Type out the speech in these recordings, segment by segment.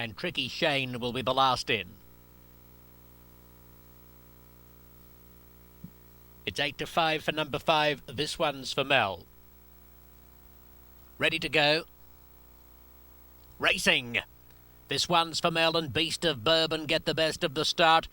and Tricky Shane will be the last in. It's 8-5 for number 5. This one's for Mel. Ready to go. Racing. This one's for Mel, and Beast of Bourbon get the best of the start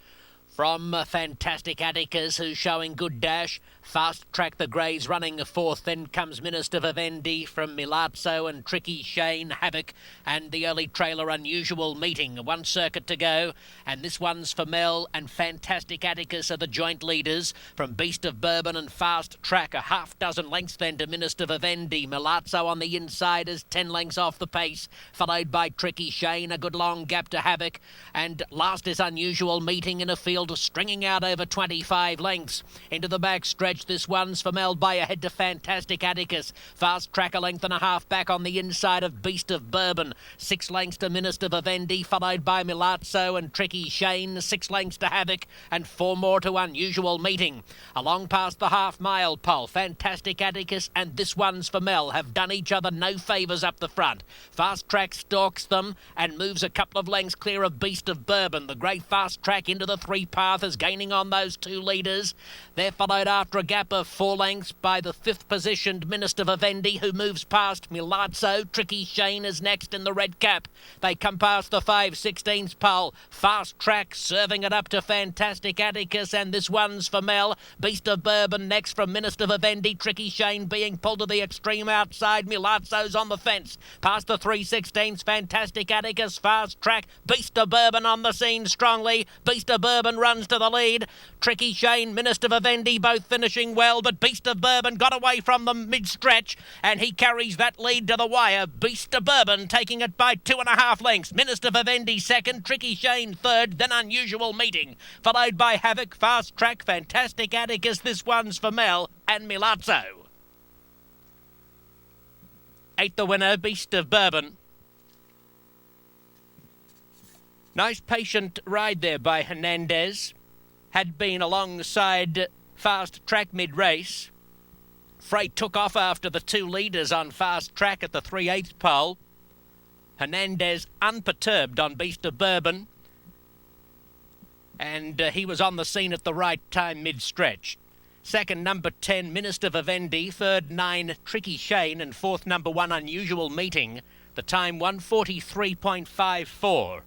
from Fantastic Atticus, who's showing good dash. Fast Track the Greys running fourth. Then comes Minister Vivendi from Milazzo and Tricky Shane, Havoc, and the early trailer Unusual Meeting. One circuit to go, and this one's for Mel, and Fantastic Atticus are the joint leaders from Beast of Bourbon and Fast Track. A half dozen lengths then to Minister Vivendi. Milazzo on the inside is 10 lengths off the pace, followed by Tricky Shane. A good long gap to Havoc, and last is Unusual Meeting in a field stringing out over 25 lengths. Into the back stretch, this one's for Mel by ahead to Fantastic Atticus. Fast Track a length and a half back on the inside of Beast of Bourbon. 6 lengths to Minister Vivendi, followed by Milazzo and Tricky Shane. 6 lengths to Havoc, and 4 more to Unusual Meeting. Along past the half-mile pole, Fantastic Atticus and this one's for Mel have done each other no favours up the front. Fast Track stalks them and moves a couple of lengths clear of Beast of Bourbon. The great Fast Track into the 3 path is gaining on those 2 leaders. They're followed after a gap of 4 lengths by the 5th positioned Minister Vivendi, who moves past Milazzo. Tricky Shane is next in the red cap. They come past the 5/16 pole. Fast Track serving it up to Fantastic Atticus, and this one's for Mel. Beast of Bourbon next from Minister Vivendi. Tricky Shane being pulled to the extreme outside. Milazzo's on the fence. Past the 3/16, Fantastic Atticus. Fast Track. Beast of Bourbon on the scene strongly. Beast of Bourbon runs to the lead. Tricky Shane, Minister Vivendi both finishing well, but Beast of Bourbon got away from them mid-stretch, and he carries that lead to the wire. Beast of Bourbon taking it by 2.5 lengths. Minister Vivendi second, Tricky Shane third, then Unusual Meeting, followed by Havoc, Fast Track, Fantastic Atticus. This one's for Mel, and Milazzo. 8 the winner, Beast of Bourbon. Nice patient ride there by Hernandez. Had been alongside Fast Track mid-race. Freight took off after the 2 leaders on Fast Track at the 3/8 pole. Hernandez unperturbed on Beast of Bourbon, and he was on the scene at the right time mid-stretch. Second, number 10, Minister Vivendi. Third, 9, Tricky Shane. And fourth, number 1, Unusual Meeting. The time 1:43.54.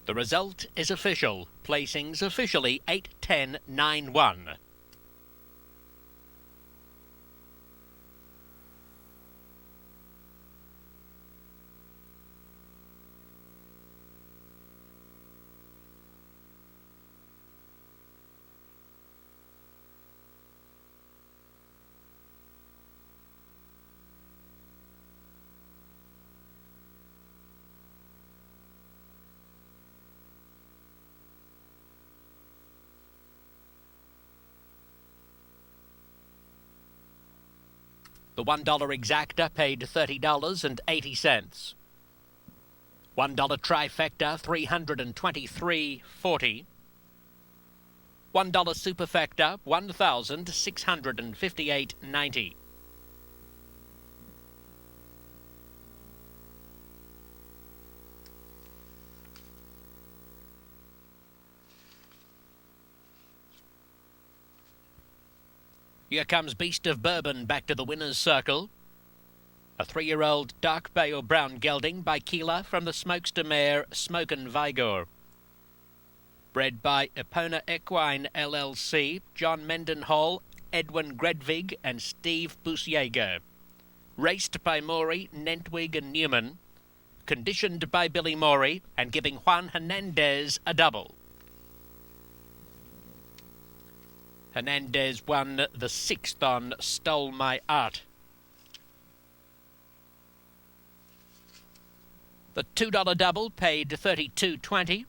The result is official. Placings officially 8, 10, 9, 1. The $1 exacta paid $30.80. $1 trifecta, $323.40. $1 superfecta, $1,658.90. Here comes Beast of Bourbon back to the winner's circle. A 3-year-old dark bay or brown gelding by Keeler from the Smokester mare Smokin' Vigor. Bred by Epona Equine LLC, John Mendenhall, Edwin Gredvig and Steve Busiego. Raced by Maury, Nentwig and Newman. Conditioned by Billy Maury and giving Juan Hernandez a double. Hernandez won the 6th on Stole My Art. The $2 double paid $32.20.